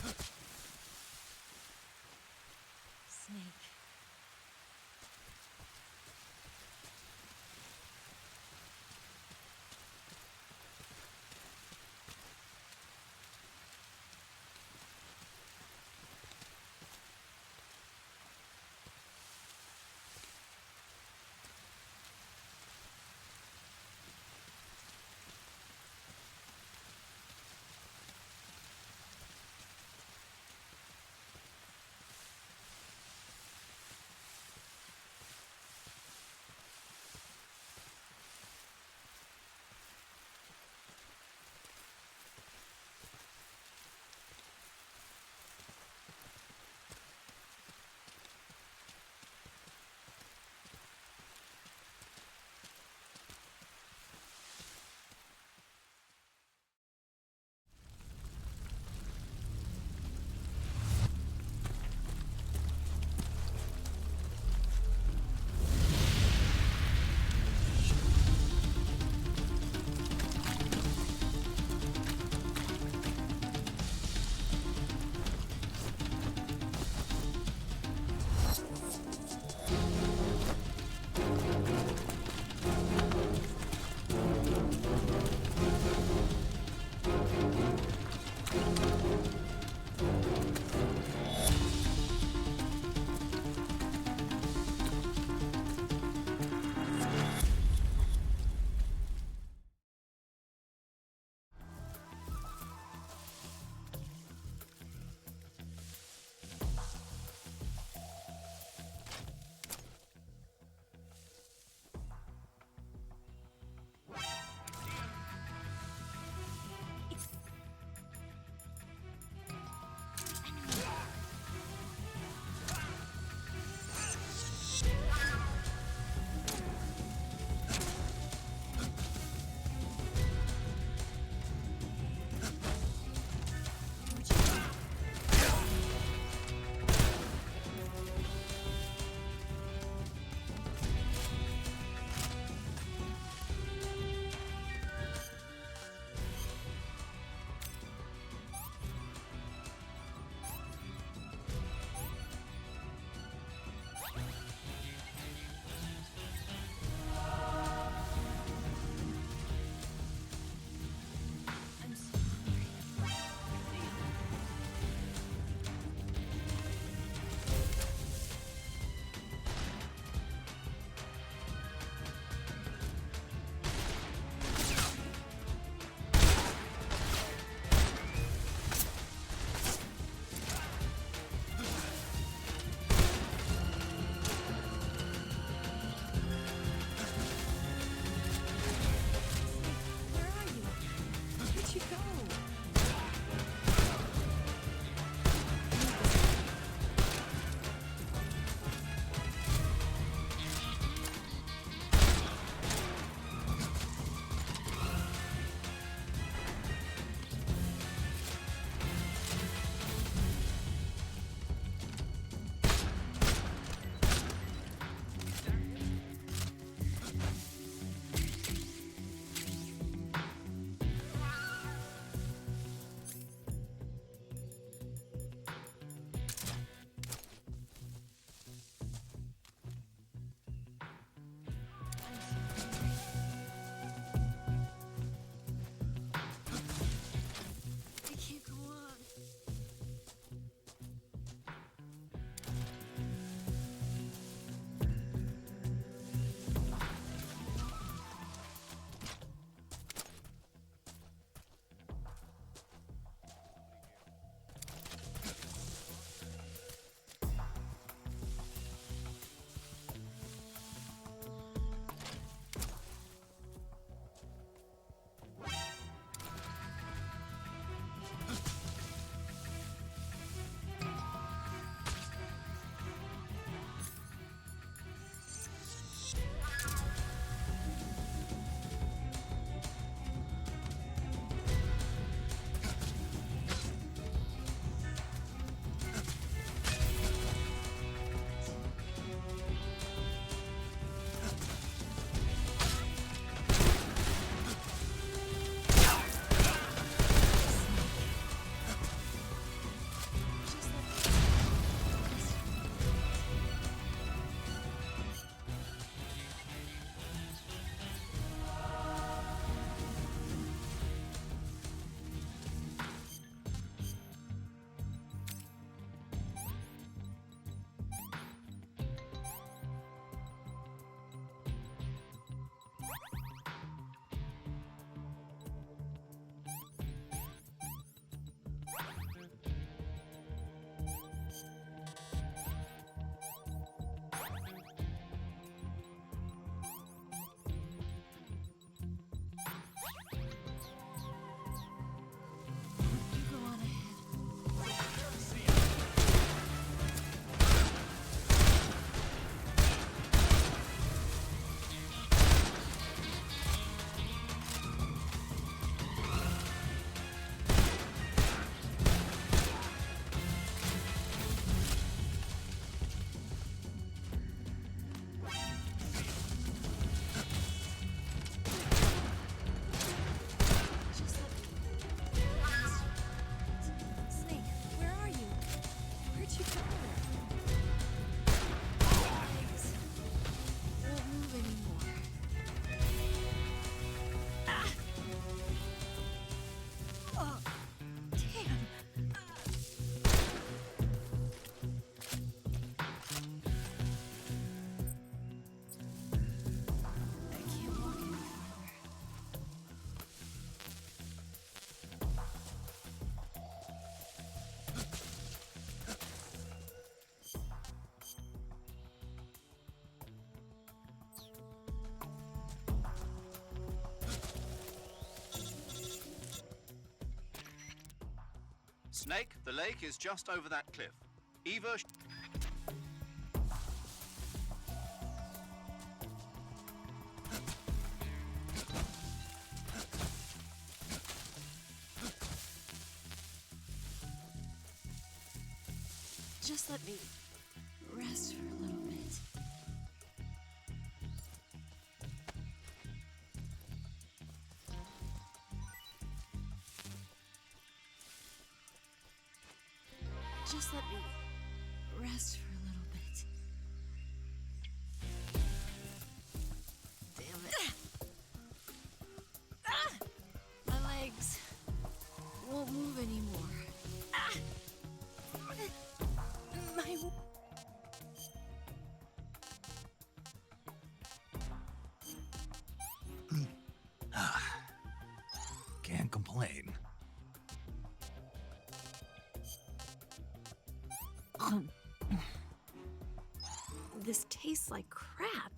Snake. Snake, the lake is just over that cliff. Eva... Just let me rest for a little bit. Just let me rest for a little bit. Damn it. My legs won't move anymore. Can't complain. This tastes like crap.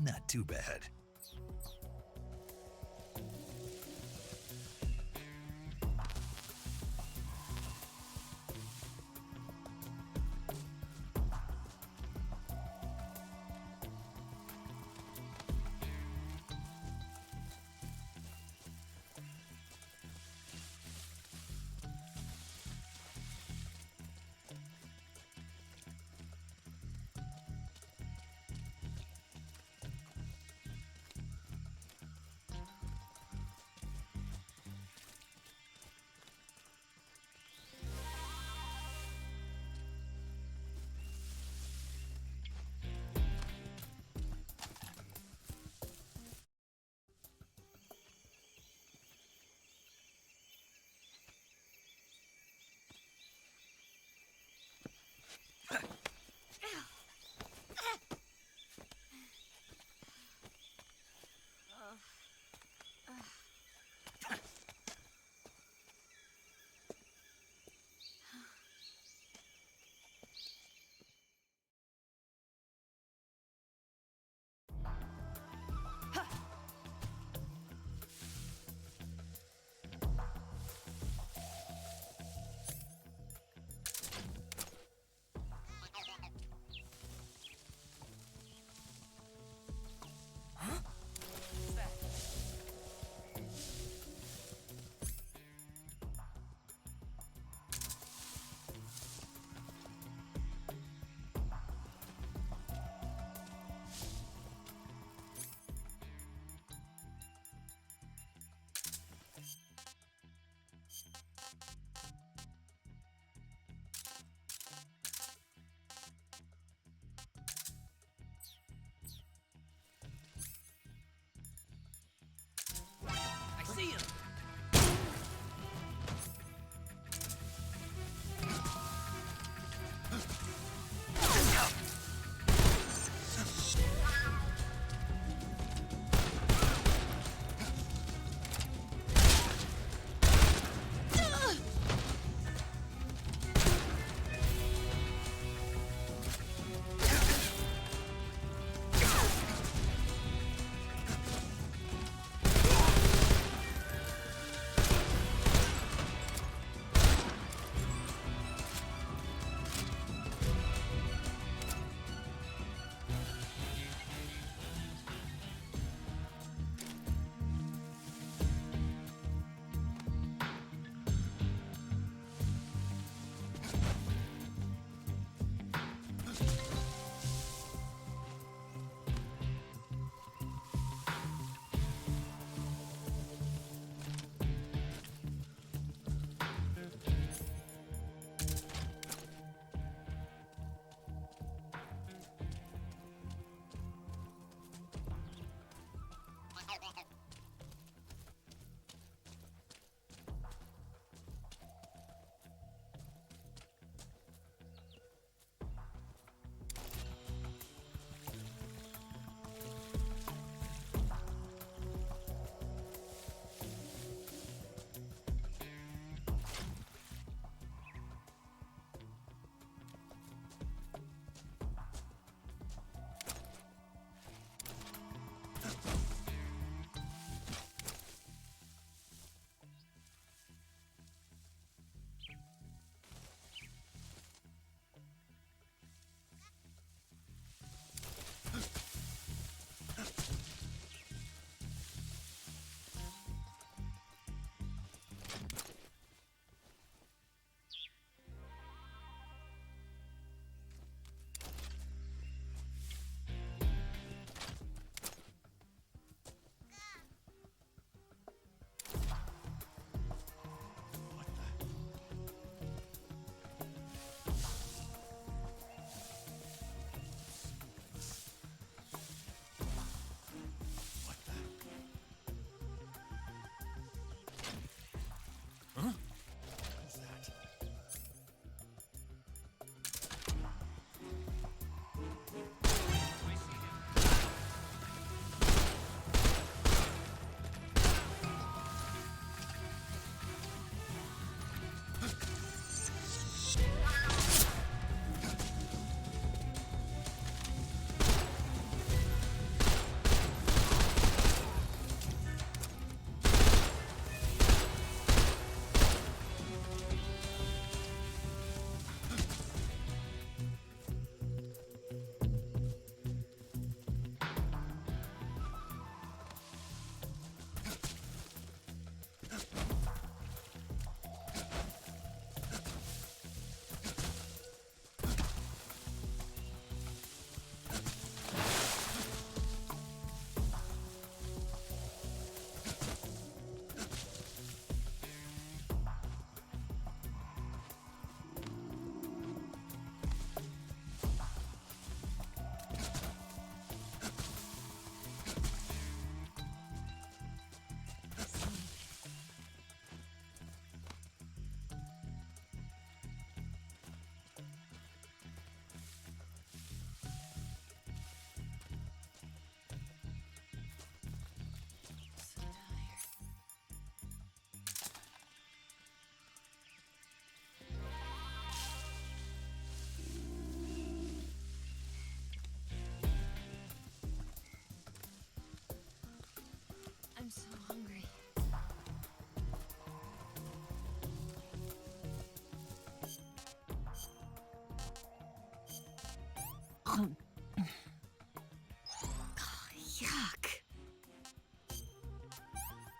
Not too bad.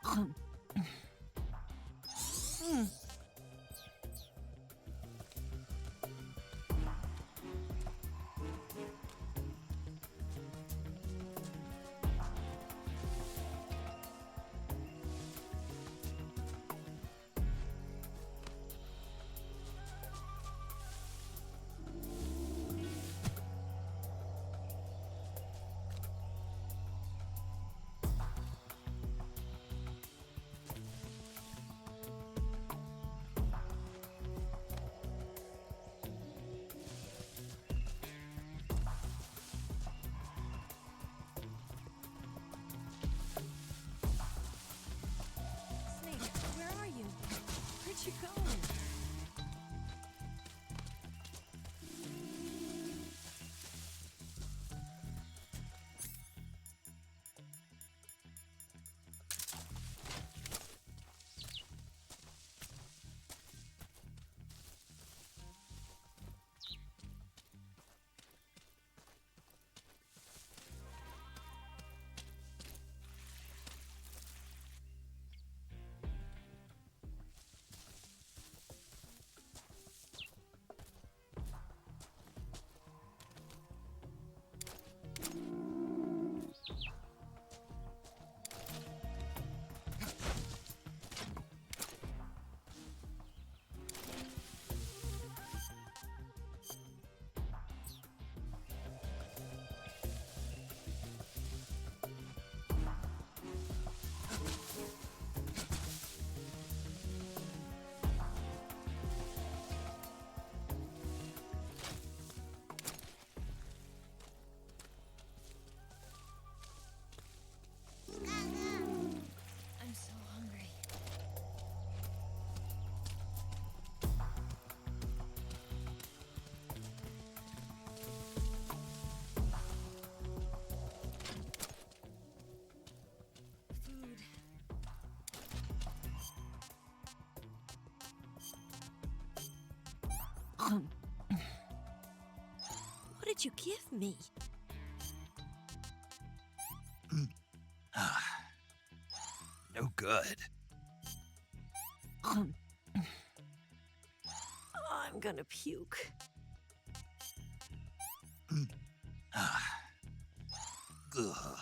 Snake, where are you? Where'd you go? I'm so hungry. Food. What did you give me? No good. I'm gonna puke. Ugh.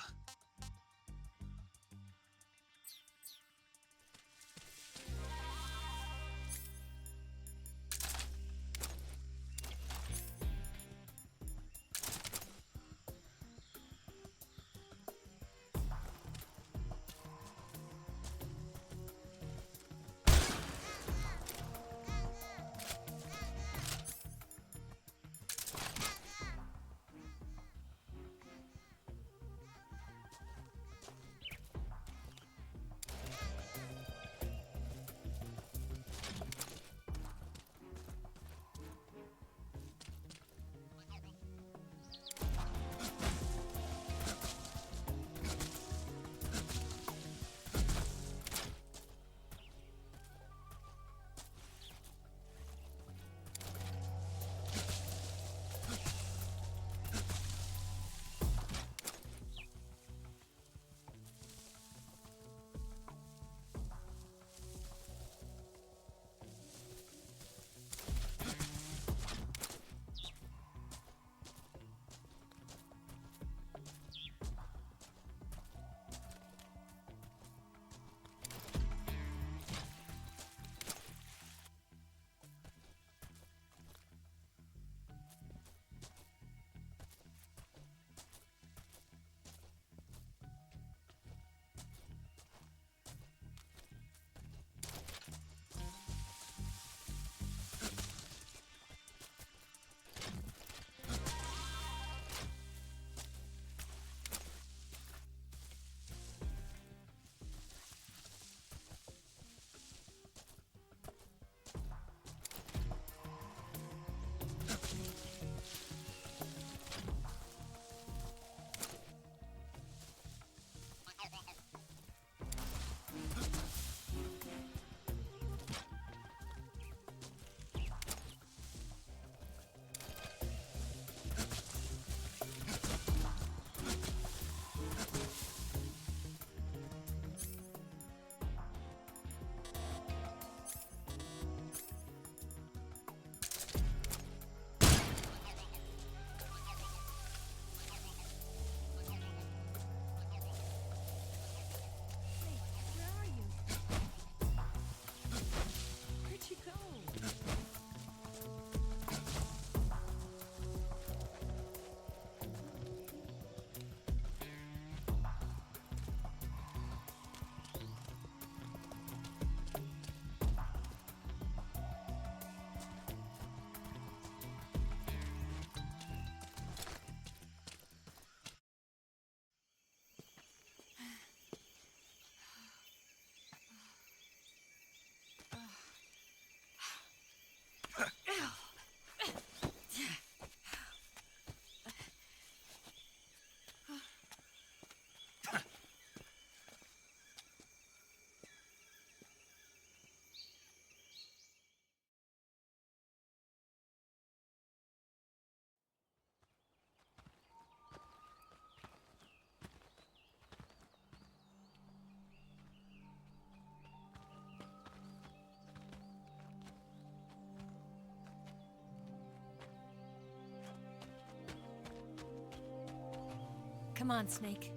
Come on, Snake.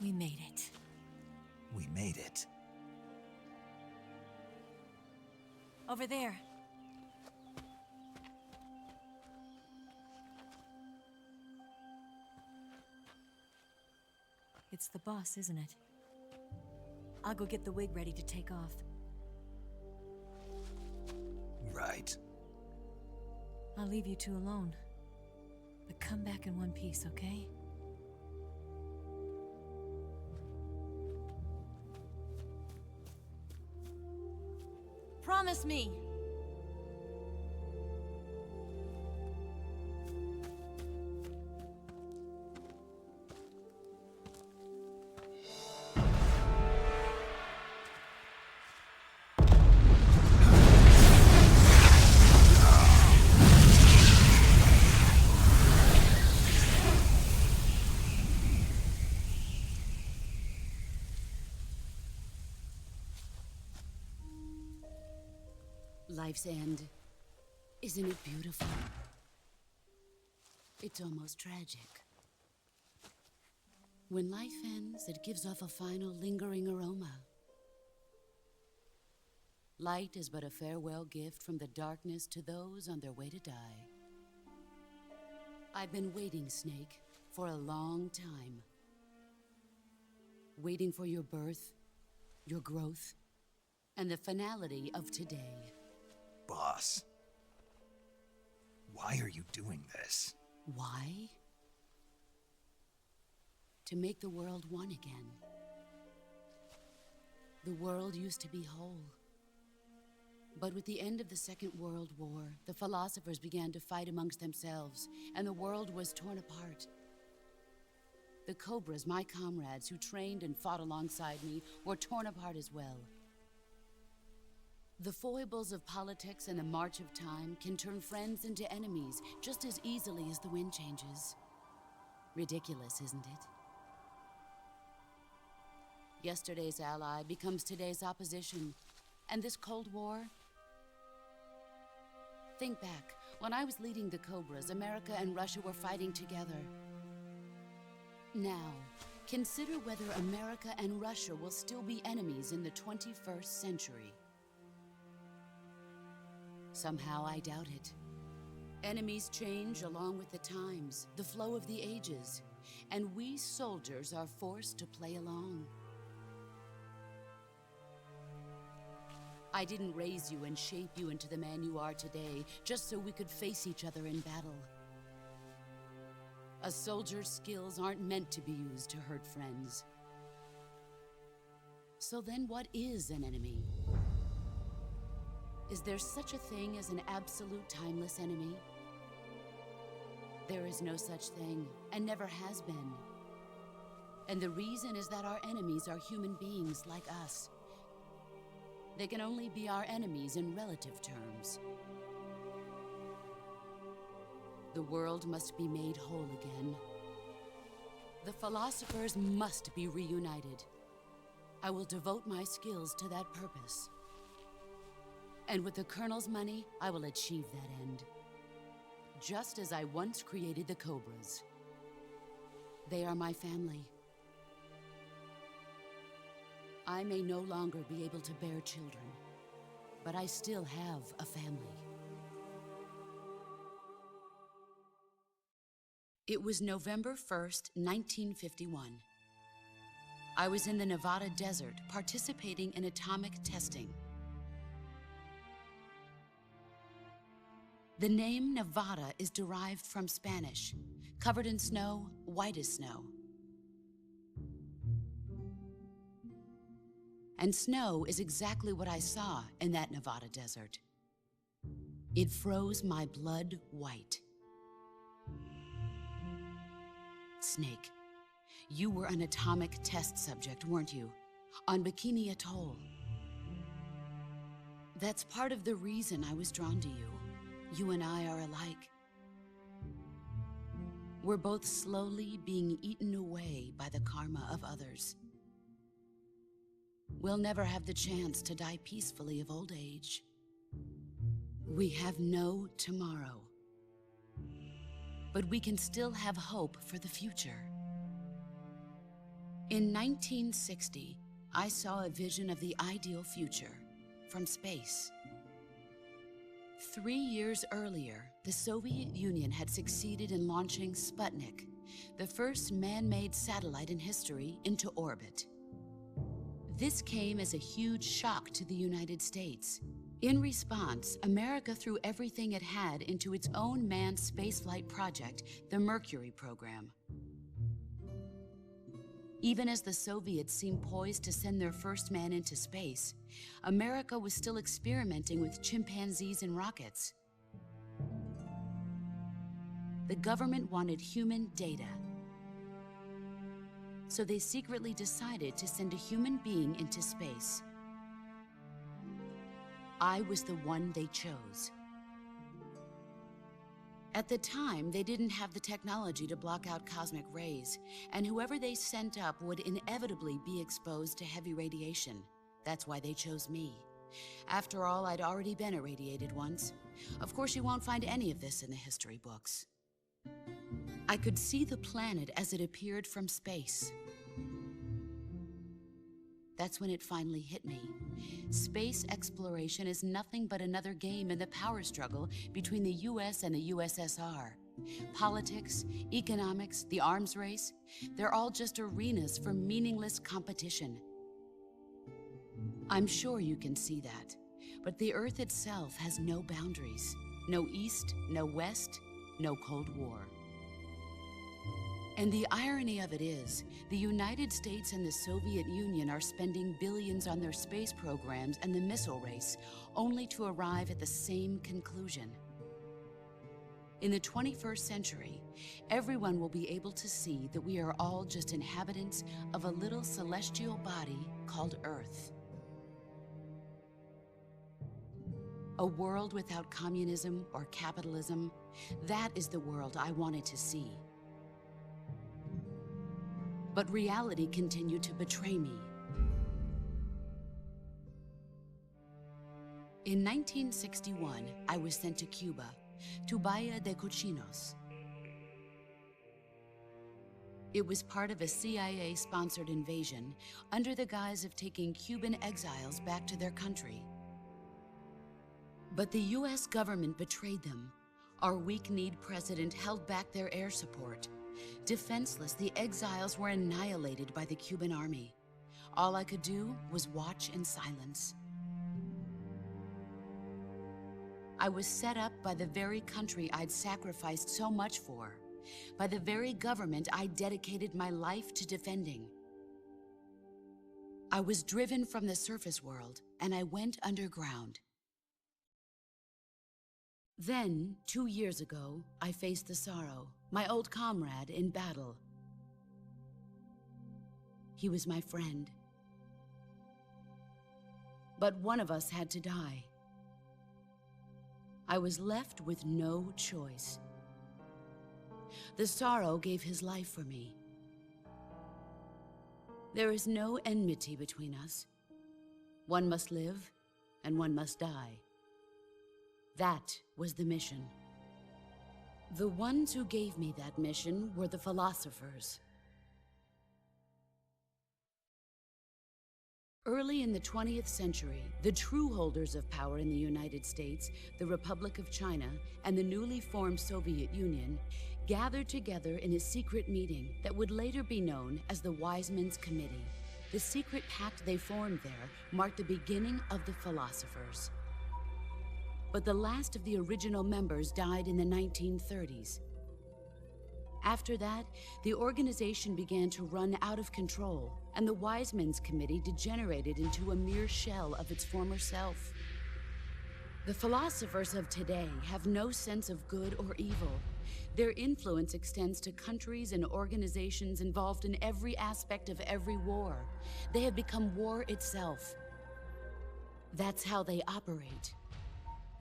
We made it. We made it. Over there. It's the boss, isn't it? I'll go get the wig ready to take off. Right. I'll leave you two alone. But come back in one piece, okay? Promise me! Life's end. Isn't it beautiful? It's almost tragic. When life ends, it gives off a final lingering aroma. Light is but a farewell gift from the darkness to those on their way to die. I've been waiting, Snake, for a long time. Waiting for your birth, your growth, and the finality of today. Boss. Why are you doing this? Why? To make the world one again. The world used to be whole. But with the end of the Second World War, the philosophers began to fight amongst themselves, and the world was torn apart. The Cobras, my comrades who trained and fought alongside me, were torn apart as well. The foibles of politics and the march of time can turn friends into enemies just as easily as the wind changes. Ridiculous, isn't it? Yesterday's ally becomes today's opposition. And this Cold War? Think back. When I was leading the Cobras, America and Russia were fighting together. Now, consider whether America and Russia will still be enemies in the 21st century. Somehow I doubt it. Enemies change along with the times, the flow of the ages, and we soldiers are forced to play along. I didn't raise you and shape you into the man you are today just so we could face each other in battle. A soldier's skills aren't meant to be used to hurt friends. So then what is an enemy? Is there such a thing as an absolute timeless enemy? There is no such thing, and never has been. And the reason is that our enemies are human beings like us. They can only be our enemies in relative terms. The world must be made whole again. The philosophers must be reunited. I will devote my skills to that purpose. And with the Colonel's money, I will achieve that end. Just as I once created the Cobras. They are my family. I may no longer be able to bear children, but I still have a family. It was November 1st, 1951. I was in the Nevada desert participating in atomic testing. The name Nevada is derived from Spanish, covered in snow, white as snow. And snow is exactly what I saw in that Nevada desert. It froze my blood white. Snake, you were an atomic test subject, weren't you? On Bikini Atoll. That's part of the reason I was drawn to you. You and I are alike. We're both slowly being eaten away by the karma of others. we'll never have the chance to die peacefully of old age. We have no tomorrow. But we can still have hope for the future. In 1960, I saw a vision of the ideal future from space. 3 years earlier, the Soviet Union had succeeded in launching Sputnik, the first man-made satellite in history, into orbit. This came as a huge shock to the United States. In response, America threw everything it had into its own manned spaceflight project, the Mercury program. Even as the Soviets seemed poised to send their first man into space, America was still experimenting with chimpanzees and rockets. The government wanted human data. So they secretly decided to send a human being into space. I was the one they chose. At the time, they didn't have the technology to block out cosmic rays, and whoever they sent up would inevitably be exposed to heavy radiation. That's why they chose me. After all, I'd already been irradiated once. Of course, you won't find any of this in the history books. I could see the planet as it appeared from space. That's when it finally hit me. Space exploration is nothing but another game in the power struggle between the US and the USSR. Politics, economics, the arms race, they're all just arenas for meaningless competition. I'm sure you can see that, but the Earth itself has no boundaries. No East, no West, no Cold War. And the irony of it is, the United States and the Soviet Union are spending billions on their space programs and the missile race, only to arrive at the same conclusion. In the 21st century, everyone will be able to see that we are all just inhabitants of a little celestial body called Earth. A world without communism or capitalism, that is the world I wanted to see. But reality continued to betray me. In 1961, I was sent to Cuba, to Bahia de Cochinos. It was part of a CIA-sponsored invasion under the guise of taking Cuban exiles back to their country. But the US government betrayed them. Our weak-kneed president held back their air support. Defenseless, the exiles were annihilated by the Cuban army. All I could do was watch in silence. I was set up by the very country I'd sacrificed so much for, by the very government I dedicated my life to defending. I was driven from the surface world, and I went underground. Then, 2 years ago, I faced the sorrow, my old comrade in battle. He was my friend. But one of us had to die. I was left with no choice. The sorrow gave his life for me. There is no enmity between us. One must live, and one must die. That was the mission. The ones who gave me that mission were the philosophers. Early in the 20th century, the true holders of power in the United States, the Republic of China, and the newly formed Soviet Union gathered together in a secret meeting that would later be known as the Wise Men's Committee. The secret pact they formed there marked the beginning of the philosophers. But the last of the original members died in the 1930s. After that, the organization began to run out of control, and the Wise Men's Committee degenerated into a mere shell of its former self. The philosophers of today have no sense of good or evil. Their influence extends to countries and organizations involved in every aspect of every war. They have become war itself. That's how they operate.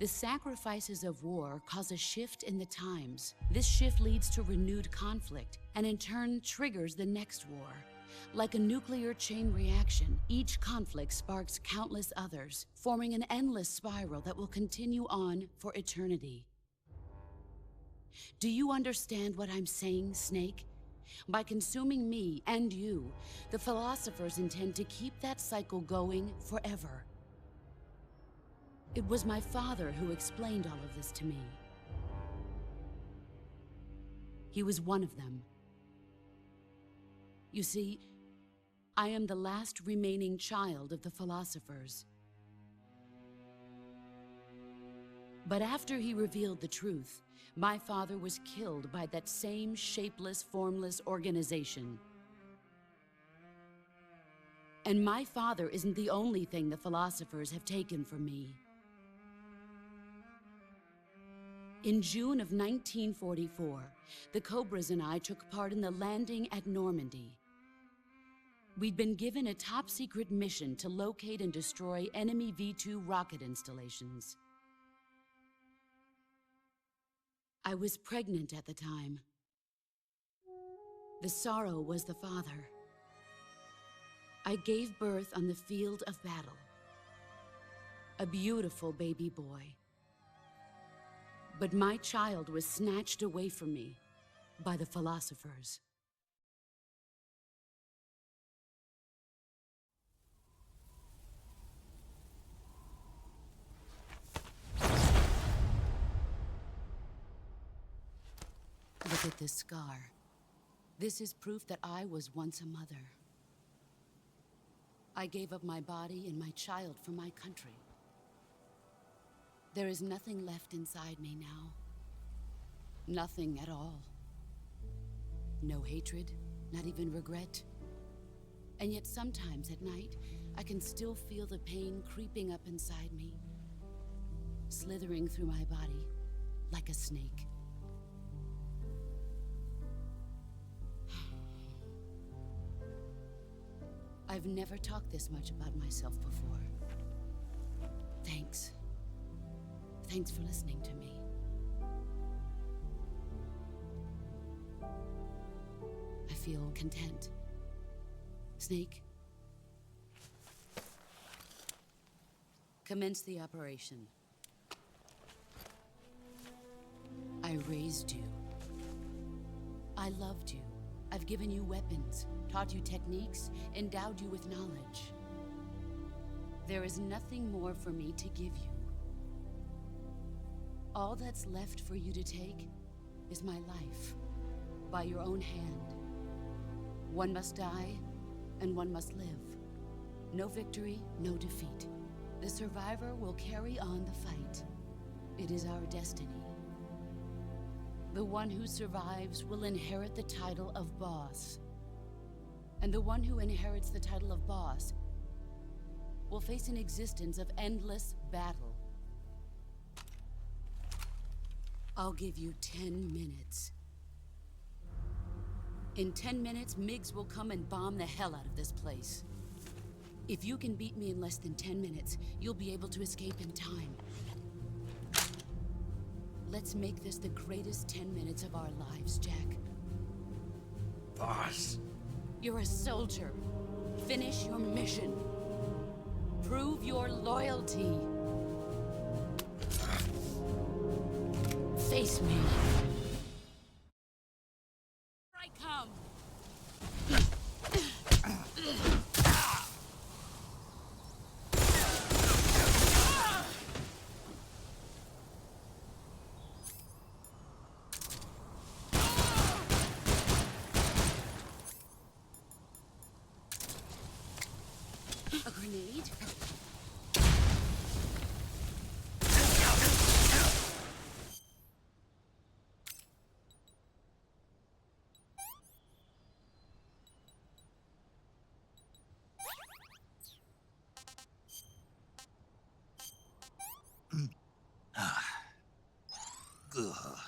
The sacrifices of war cause a shift in the times. This shift leads to renewed conflict, and in turn triggers the next war. Like a nuclear chain reaction, each conflict sparks countless others, forming an endless spiral that will continue on for eternity. Do you understand what I'm saying, Snake? By consuming me and you, the philosophers intend to keep that cycle going forever. It was my father who explained all of this to me. He was one of them. You see, I am the last remaining child of the philosophers. But after he revealed the truth, my father was killed by that same shapeless, formless organization. And my father isn't the only thing the philosophers have taken from me. In June of 1944, the Cobras and I took part in the landing at Normandy. We'd been given a top-secret mission to locate and destroy enemy V-2 rocket installations. I was pregnant at the time. The sorrow was the father. I gave birth on the field of battle. A beautiful baby boy. But my child was snatched away from me by the philosophers. Look at this scar. This is proof that I was once a mother. I gave up my body and my child for my country. There is nothing left inside me now. Nothing at all. No hatred, not even regret. And yet sometimes at night, I can still feel the pain creeping up inside me, slithering through my body like a snake. I've never talked this much about myself before. Thanks. Thanks for listening to me. I feel content. Snake, commence the operation. I raised you. I loved you. I've given you weapons, taught you techniques, endowed you with knowledge. There is nothing more for me to give you. All that's left for you to take is my life, by your own hand. One must die, and one must live. No victory, no defeat. The survivor will carry on the fight. It is our destiny. The one who survives will inherit the title of boss. And the one who inherits the title of boss will face an existence of endless battle. I'll give you 10 minutes. In 10 minutes, MiGs will come and bomb the hell out of this place. If you can beat me in less than 10 minutes, you'll be able to escape in time. Let's make this the greatest 10 minutes of our lives, Jack. Boss. You're a soldier. Finish your mission. Prove your loyalty. Face me. Here I come. A grenade? Ugh.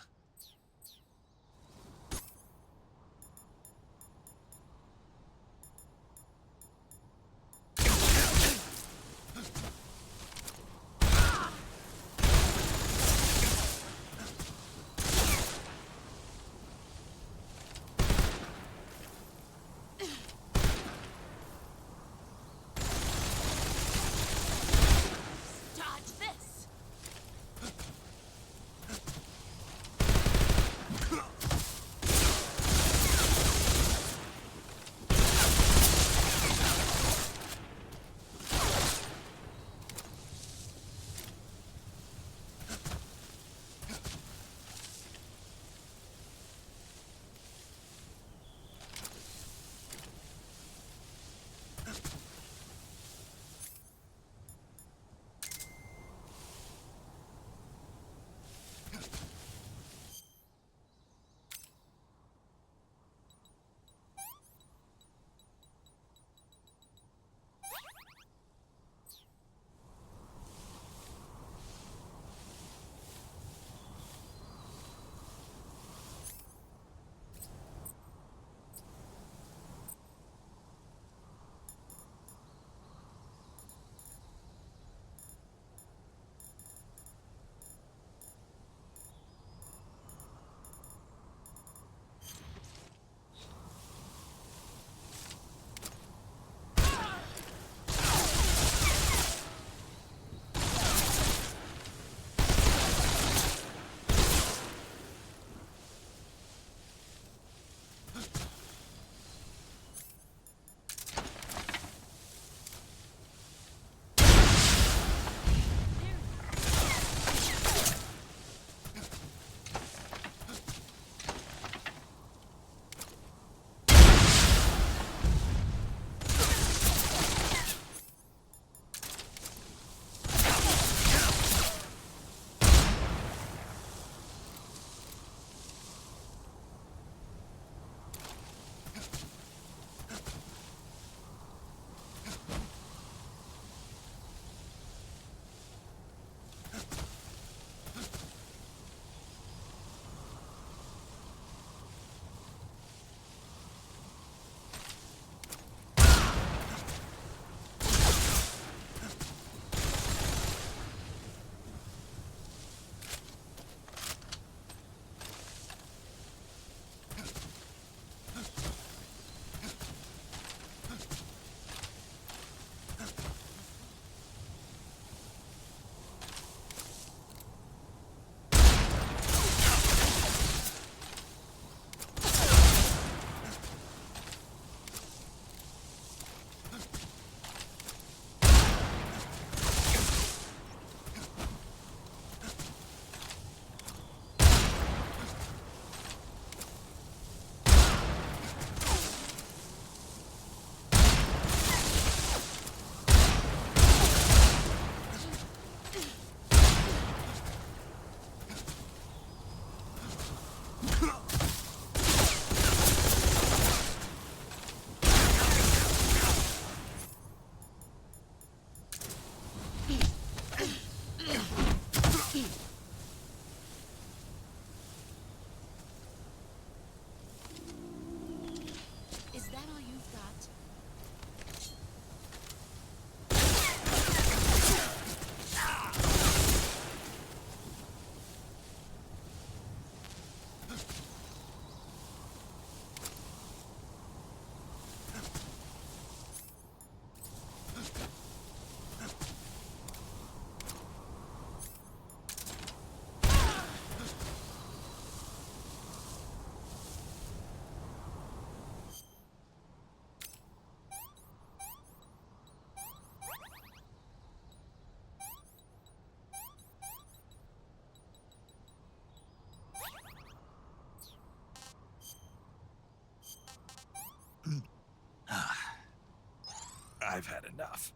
I've had enough.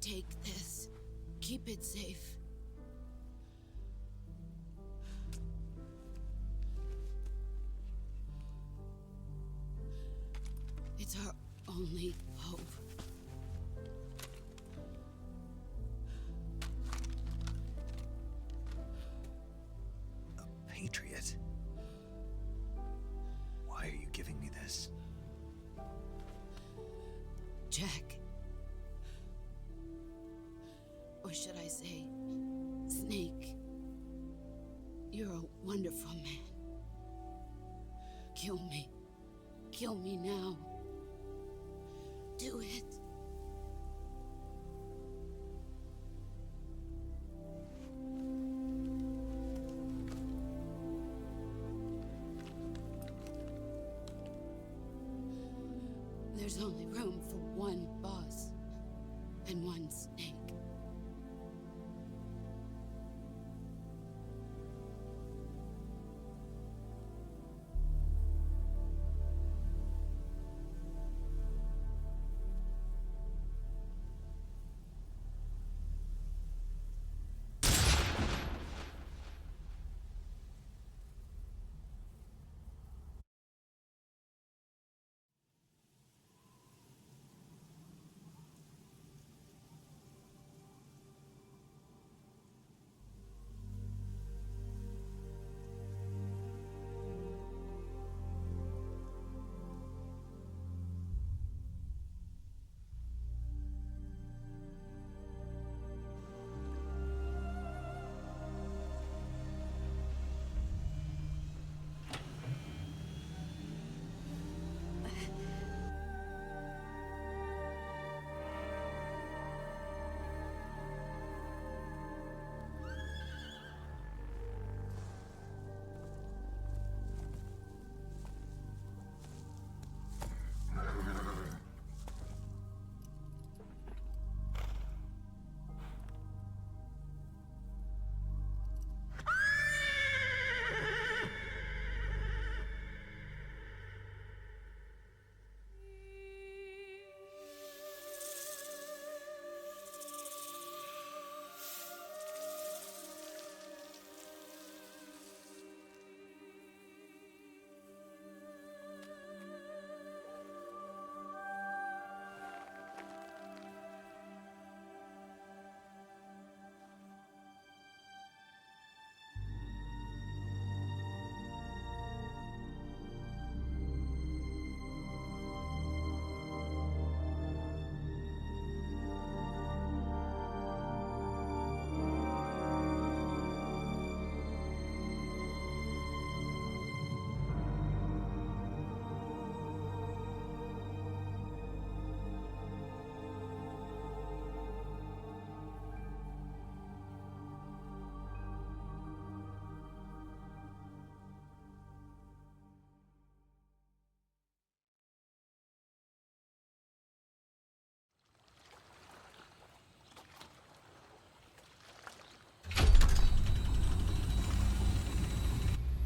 Take this. Keep it safe. It's our only hope. A patriot? Why are you giving me this? Jack. Or should I say, Snake? You're a wonderful man. Kill me. Kill me now. Do it. There's only room for one boss and one snake.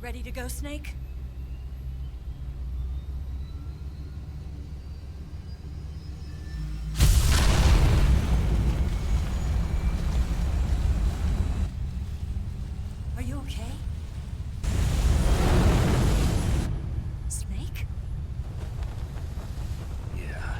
Ready to go, Snake? Are you okay? Snake? Yeah.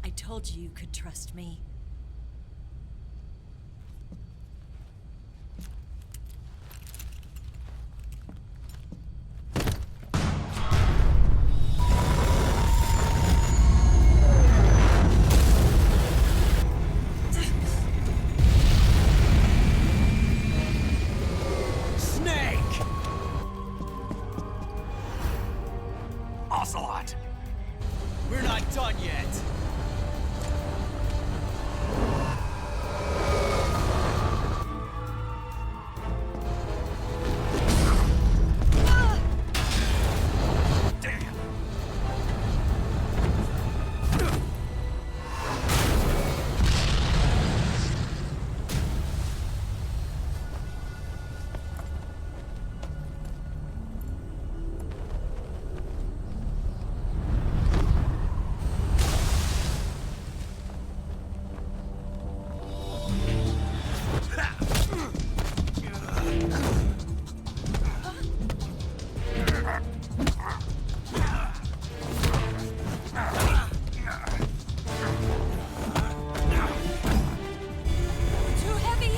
I told you you could trust me. Snake! Ocelot! We're not done yet. Damn! Too heavy!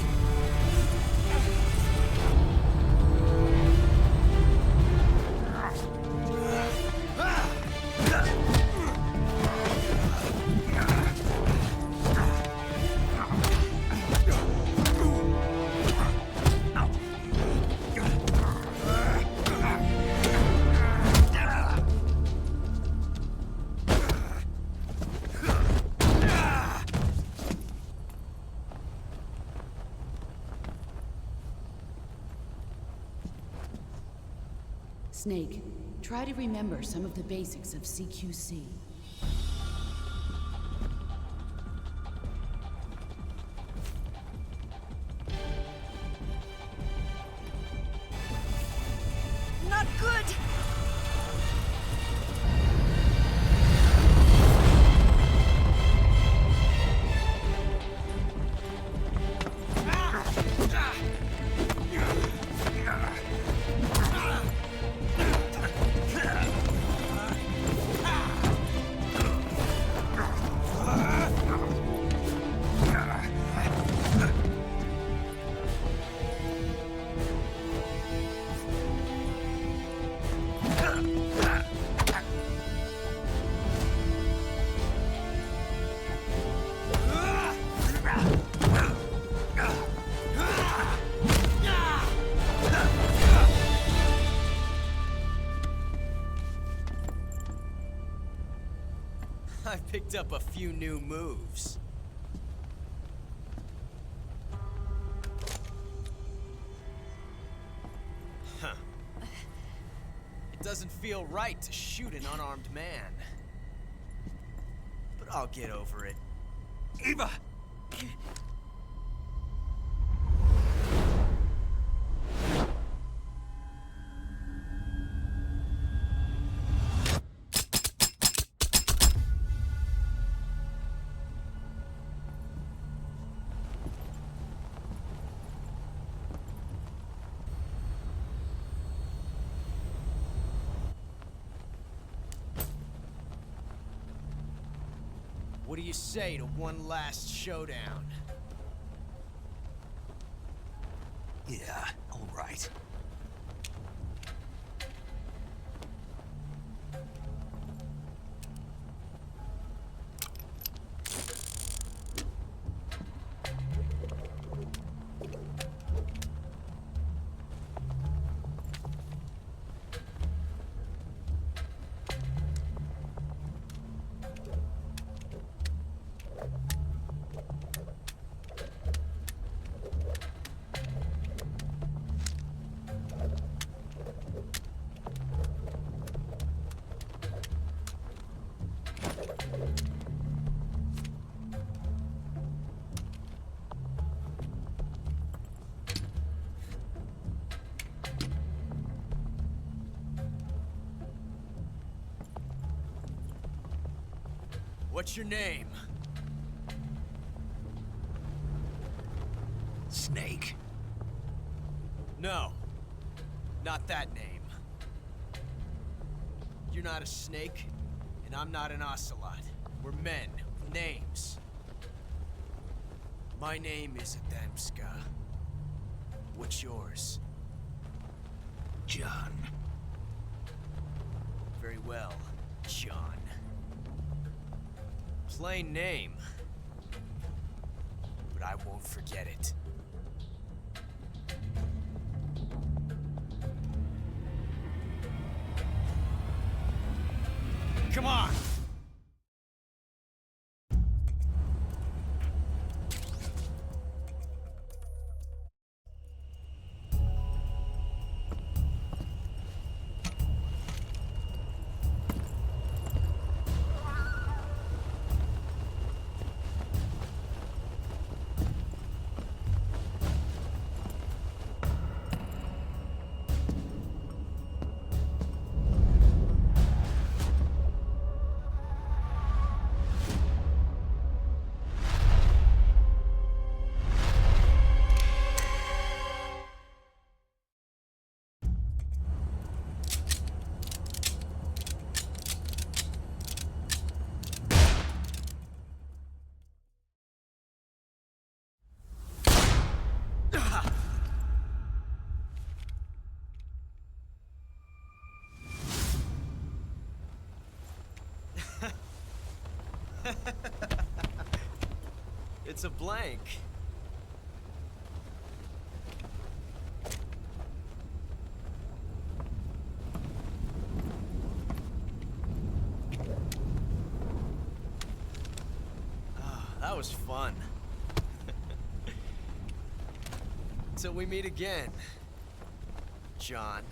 Snake, try to remember some of the basics of CQC. Not good! I picked up a few new moves. Huh. It doesn't feel right to shoot an unarmed man. But I'll get over it. Eva! What do you say to one last showdown? Yeah, all right. What's your name? Snake. No. Not that name. You're not a snake, and I'm not an ocelot. We're men with names. My name is Adamska. What's yours? John. Very well, John. Plain name. But I won't forget it. Come on! It's a blank. That was fun. Till we meet again, John.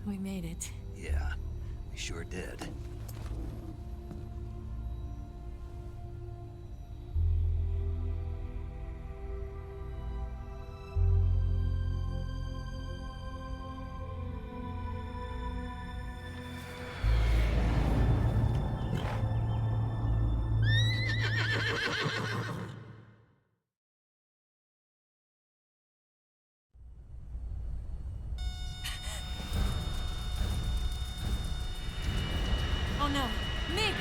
We made it. Yeah, we sure did. Oh no, Mix!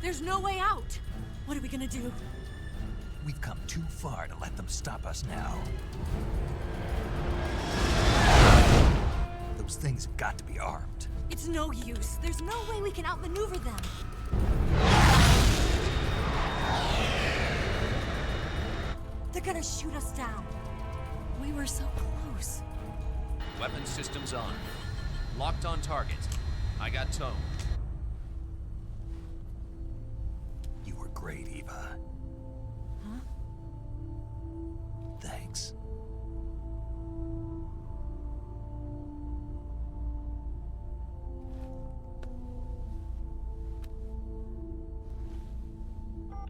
There's no way out! What are we gonna do? We've come too far to let them stop us now. Those things have got to be armed. It's no use. There's no way we can outmaneuver them. They're gonna shoot us down. We were so close. Weapon systems on. Locked on target. I got tone. You were great, Eva. Huh? Thanks.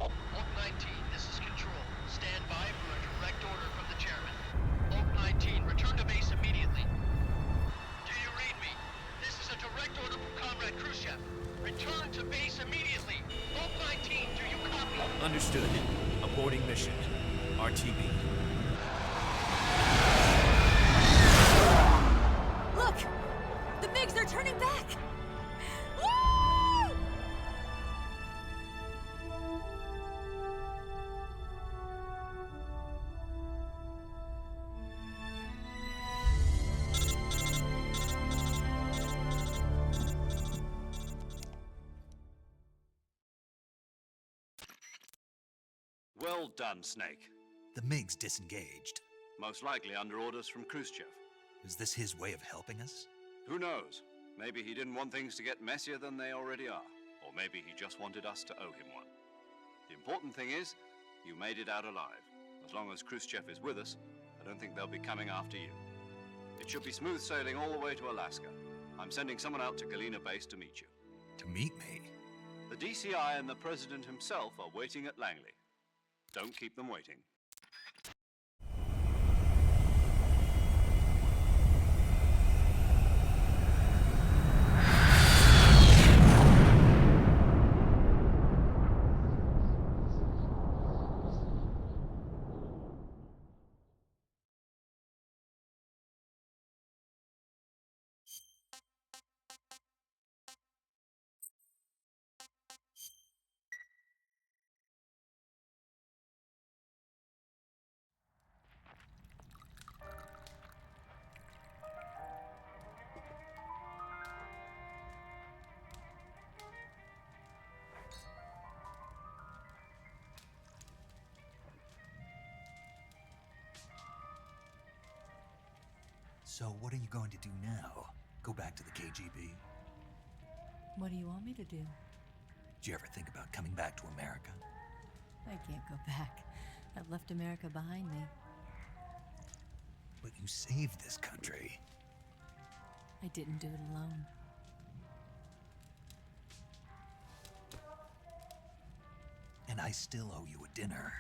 Oak 19, this is Control. Stand by for a direct order from the chairman. Oak 19, return to base immediately. Do you read me? This is a direct order from Comrade Khrushchev. Return to base Understood. Aborting mission. RTB. Look! The MiGs are turning back! Woo! Well done, Snake. The MiGs disengaged. Most likely under orders from Khrushchev. Is this his way of helping us? Who knows? Maybe he didn't want things to get messier than they already are. Or maybe he just wanted us to owe him one. The important thing is, you made it out alive. As long as Khrushchev is with us, I don't think they'll be coming after you. It should be smooth sailing all the way to Alaska. I'm sending someone out to Galena Base to meet you. To meet me? The DCI and the President himself are waiting at Langley. Don't keep them waiting. So what are you going to do now? Go back to the KGB? What do you want me to do? Did you ever think about coming back to America? I can't go back. I've left America behind me. But you saved this country. I didn't do it alone. And I still owe you a dinner.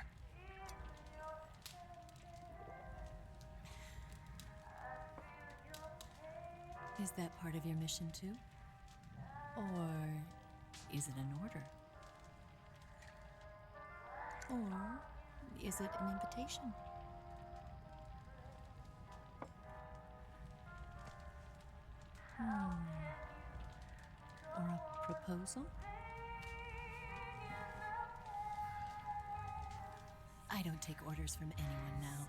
Is that part of your mission too? Or is it an order? Or is it an invitation? Or a proposal? I don't take orders from anyone now.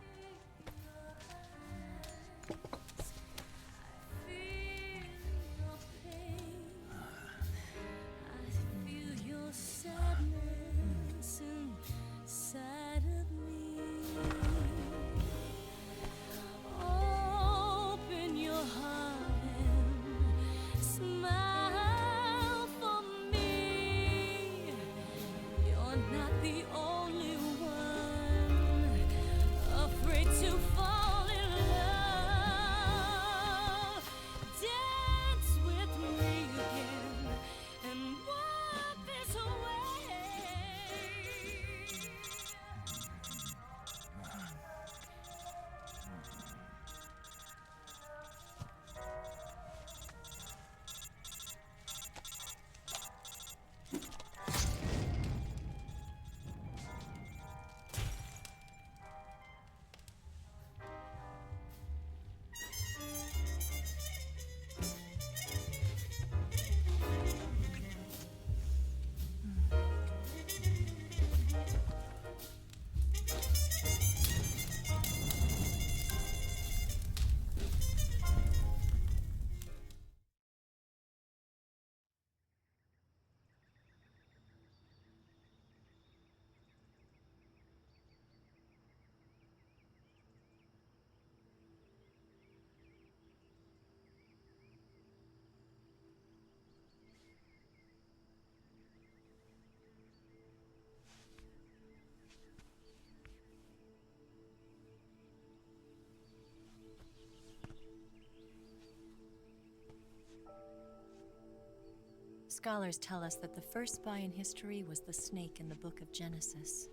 Scholars tell us that the first spy in history was the snake in the book of Genesis.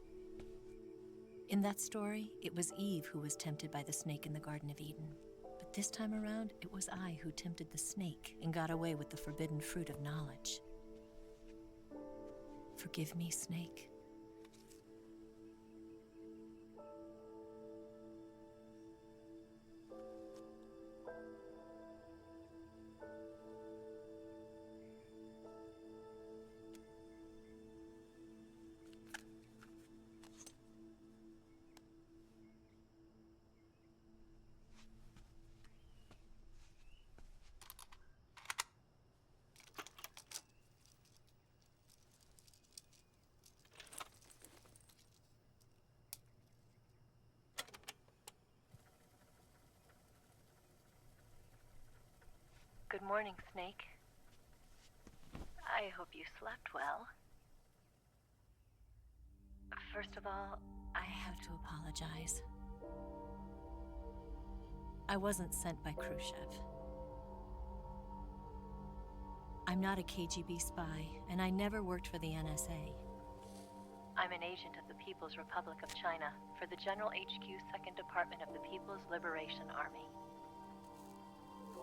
In that story, it was Eve who was tempted by the snake in the Garden of Eden. But this time around, it was I who tempted the snake and got away with the forbidden fruit of knowledge. Forgive me, snake. Good morning, Snake. I hope you slept well. First of all, I have to apologize. I wasn't sent by Khrushchev. I'm not a KGB spy, and I never worked for the NSA. I'm an agent of the People's Republic of China for the General HQ 2nd Department of the People's Liberation Army.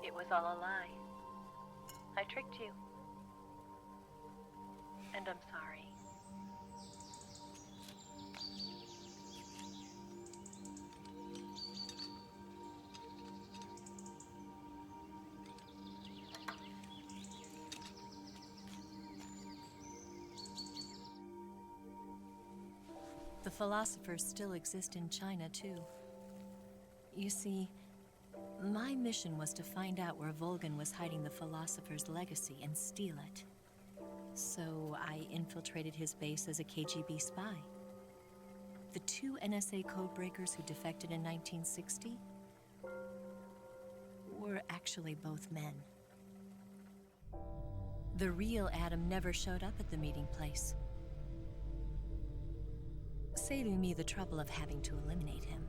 It was all a lie. I tricked you. And I'm sorry. The philosophers still exist in China, too. You see, my mission was to find out where Volgan was hiding the philosopher's legacy and steal it. So I infiltrated his base as a KGB spy. The 2 NSA codebreakers who defected in 1960 were actually both men. The real Adam never showed up at the meeting place, saving me the trouble of having to eliminate him.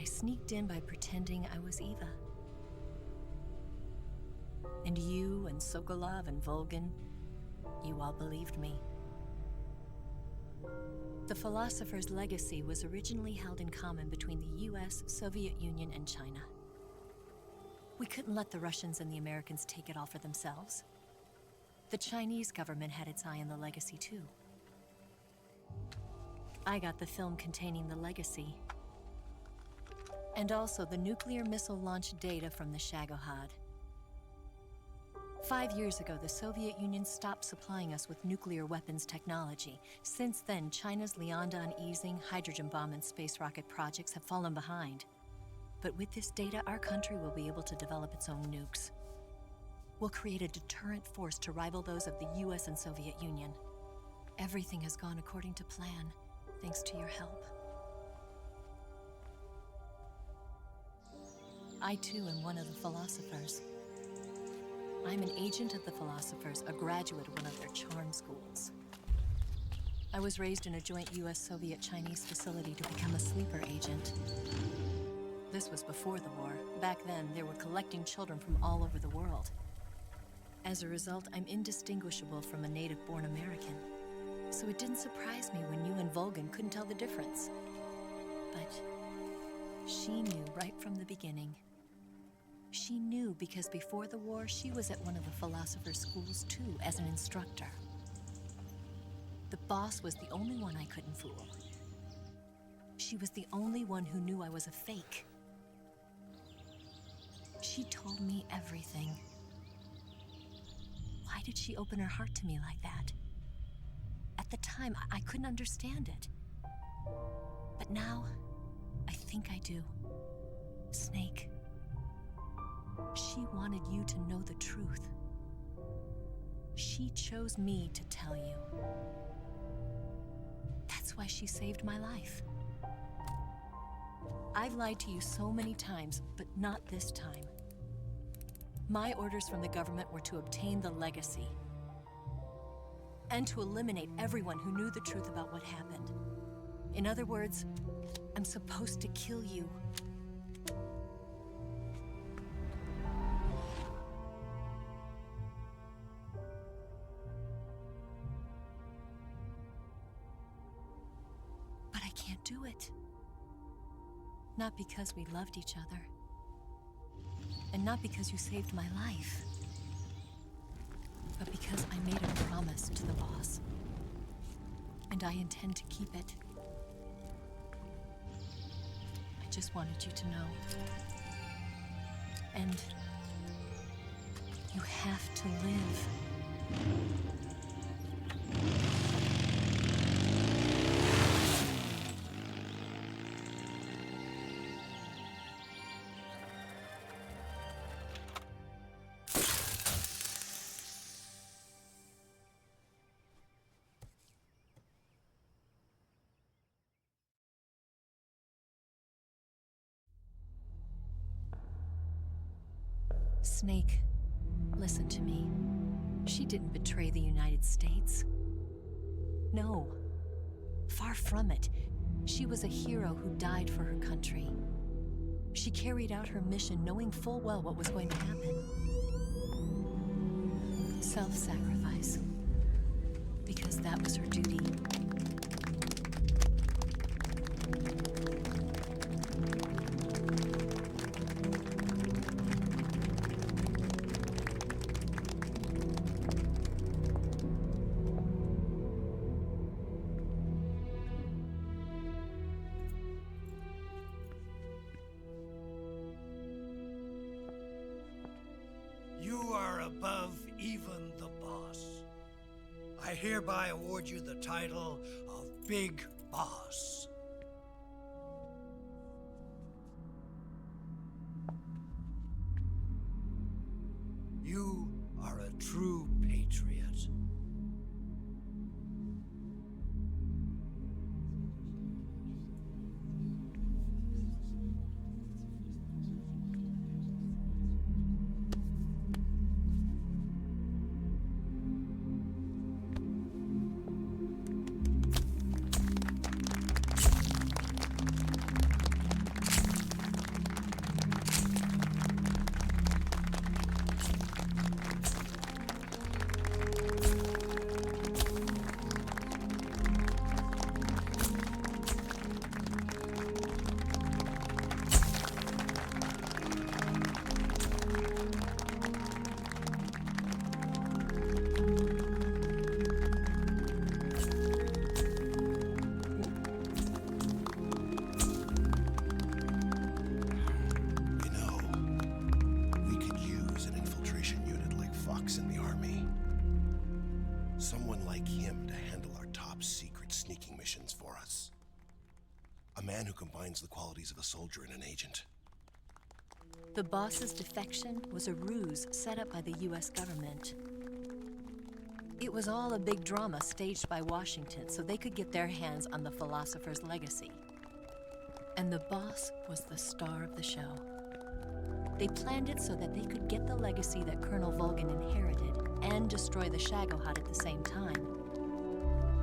I sneaked in by pretending I was Eva. And you and Sokolov and Volgan, you all believed me. The philosopher's legacy was originally held in common between the US, Soviet Union, and China. We couldn't let the Russians and the Americans take it all for themselves. The Chinese government had its eye on the legacy, too. I got the film containing the legacy, and also the nuclear missile launch data from the Shagohod. 5 years ago, the Soviet Union stopped supplying us with nuclear weapons technology. Since then, China's Liaodong easing, hydrogen bomb, and space rocket projects have fallen behind. But with this data, our country will be able to develop its own nukes. We'll create a deterrent force to rival those of the US and Soviet Union. Everything has gone according to plan, thanks to your help. I too am one of the philosophers. I'm an agent of the philosophers, a graduate of one of their charm schools. I was raised in a joint US-Soviet-Chinese facility to become a sleeper agent. This was before the war. Back then, they were collecting children from all over the world. As a result, I'm indistinguishable from a native-born American. So it didn't surprise me when you and Volgan couldn't tell the difference. But she knew right from the beginning. She knew because before the war, she was at one of the philosopher's schools too, as an instructor. The boss was the only one I couldn't fool. She was the only one who knew I was a fake. She told me everything. Why did she open her heart to me like that? At the time, I couldn't understand it. But now, I think I do. Snake. She wanted you to know the truth. She chose me to tell you. That's why she saved my life. I've lied to you so many times, but not this time. My orders from the government were to obtain the legacy and to eliminate everyone who knew the truth about what happened. In other words, I'm supposed to kill you. But I can't do it. Not because we loved each other. And not because you saved my life. But because I made a promise to the boss. And I intend to keep it. I just wanted you to know. And you have to live. Snake, listen to me. She didn't betray the United States. No. Far from it. She was a hero who died for her country. She carried out her mission knowing full well what was going to happen. Self-sacrifice. Because that was her duty. You are above even the boss. I hereby award you the title of Big Boss. You are a true patriot. Someone like him to handle our top secret sneaking missions for us. A man who combines the qualities of a soldier and an agent. The boss's defection was a ruse set up by the US government. It was all a big drama staged by Washington so they could get their hands on the philosopher's legacy. And the boss was the star of the show. They planned it so that they could get the legacy that Colonel Volgan inherited and destroy the Shagohod at the same time.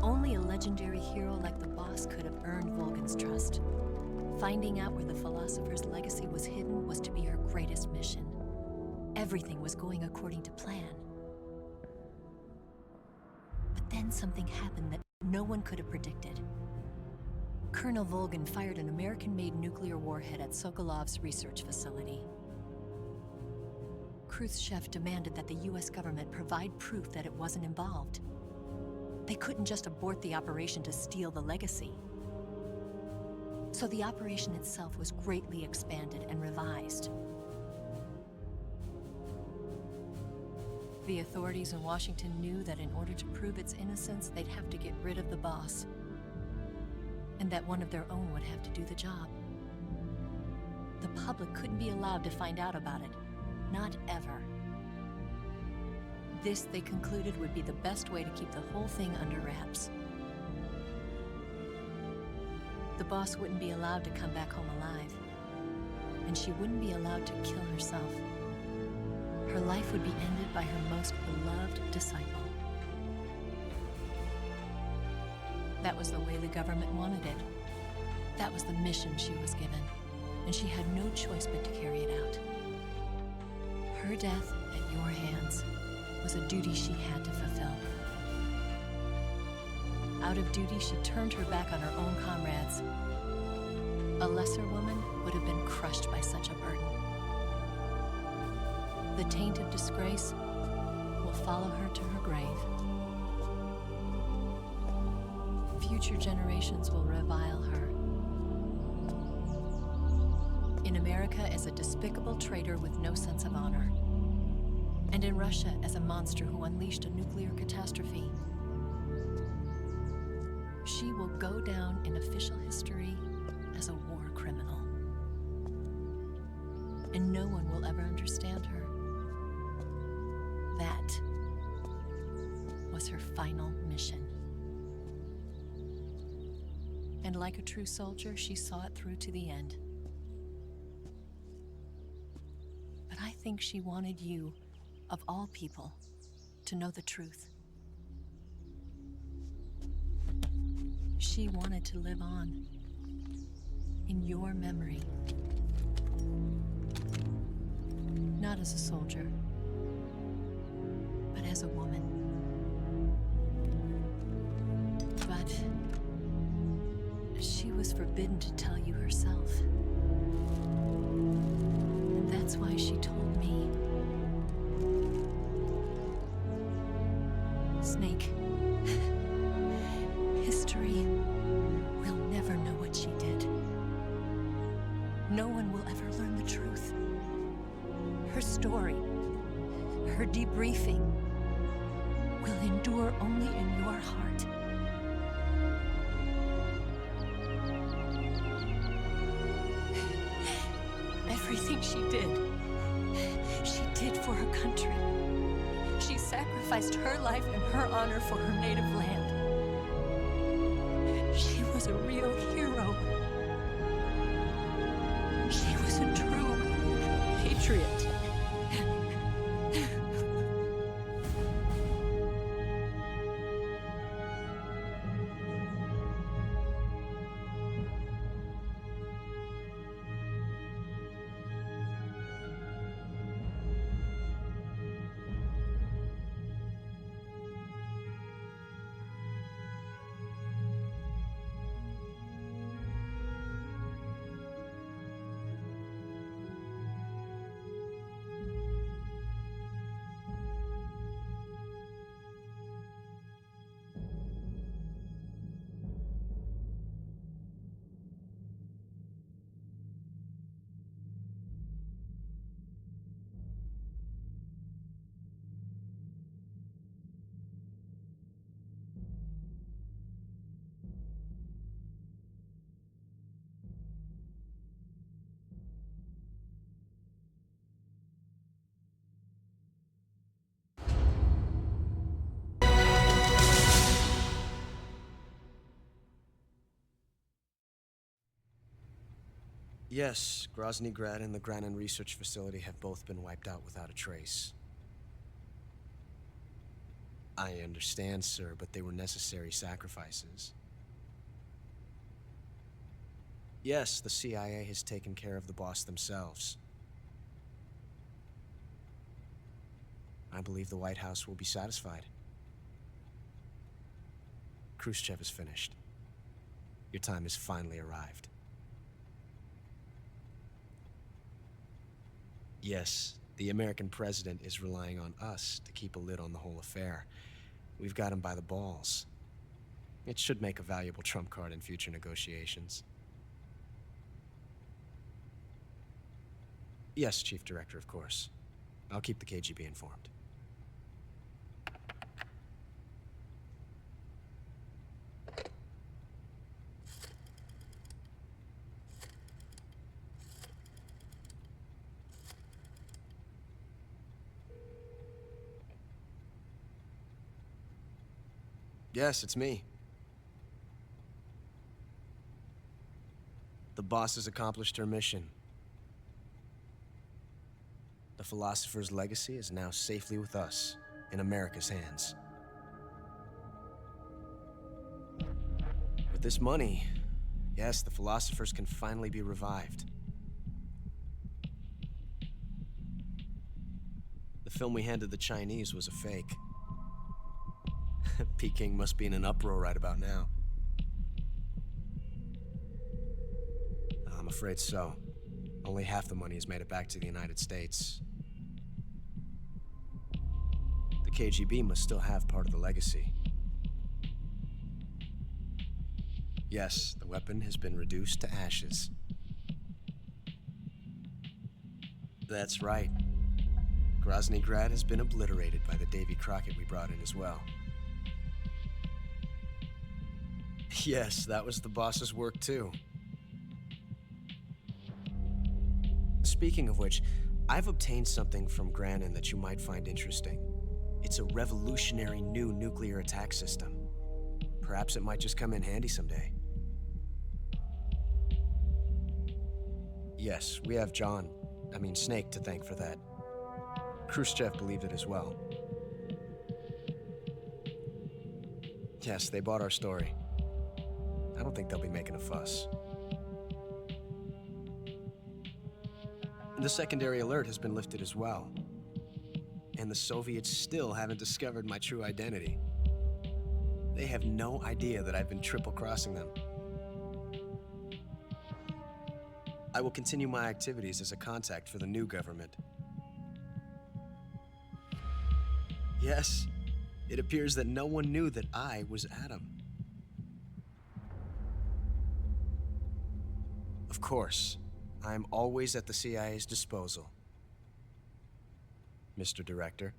Only a legendary hero like the boss could have earned Volgan's trust. Finding out where the philosopher's legacy was hidden was to be her greatest mission. Everything was going according to plan. But then something happened that no one could have predicted. Colonel Volgan fired an American-made nuclear warhead at Sokolov's research facility. Khrushchev demanded that the US government provide proof that it wasn't involved. They couldn't just abort the operation to steal the legacy. So the operation itself was greatly expanded and revised. The authorities in Washington knew that in order to prove its innocence, they'd have to get rid of the boss, and that one of their own would have to do the job. The public couldn't be allowed to find out about it. Not ever. This, they concluded, would be the best way to keep the whole thing under wraps. The boss wouldn't be allowed to come back home alive, and she wouldn't be allowed to kill herself. Her life would be ended by her most beloved disciple. That was the way the government wanted it. That was the mission she was given, and she had no choice but to carry it out. Her death at your hands was a duty she had to fulfill. Out of duty, she turned her back on her own comrades. A lesser woman would have been crushed by such a burden. The taint of disgrace will follow her to her grave. Future generations will revile her. In America as a despicable traitor with no sense of honor. And in Russia as a monster who unleashed a nuclear catastrophe. She will go down in official history as a war criminal. And no one will ever understand her. That was her final mission. And like a true soldier, she saw it through to the end. But I think she wanted you, of all people, to know the truth. She wanted to live on in your memory. Not as a soldier, but as a woman. But she was forbidden to tell you herself. And that's why she told me. Snake, history will never know what she did. No one will ever learn the truth. Her story, her debriefing, will endure only in your heart. Everything she did for her country. She sacrificed her life and her honor for her native land. She was a real hero. She was a true patriot. Yes, Grozny Grad and the Granin Research Facility have both been wiped out without a trace. I understand, sir, but they were necessary sacrifices. Yes, the CIA has taken care of the boss themselves. I believe the White House will be satisfied. Khrushchev is finished. Your time has finally arrived. Yes, the American president is relying on us to keep a lid on the whole affair. We've got him by the balls. It should make a valuable trump card in future negotiations. Yes, Chief Director, of course. I'll keep the KGB informed. Yes, it's me. The boss has accomplished her mission. The philosopher's legacy is now safely with us, in America's hands. With this money, yes, the philosophers can finally be revived. The film we handed the Chinese was a fake. Peking must be in an uproar right about now. I'm afraid so. Only half the money has made it back to the United States. The KGB must still have part of the legacy. Yes, the weapon has been reduced to ashes. That's right. Grozny Grad has been obliterated by the Davy Crockett we brought in as well. Yes, that was the boss's work too. Speaking of which, I've obtained something from Granin that you might find interesting. It's a revolutionary new nuclear attack system. Perhaps it might just come in handy someday. Yes, we have Snake to thank for that. Khrushchev believed it as well. Yes, they bought our story. I don't think they'll be making a fuss. The secondary alert has been lifted as well. And the Soviets still haven't discovered my true identity. They have no idea that I've been triple-crossing them. I will continue my activities as a contact for the new government. Yes, it appears that no one knew that I was Adam. Of course, I'm always at the CIA's disposal, Mr. Director.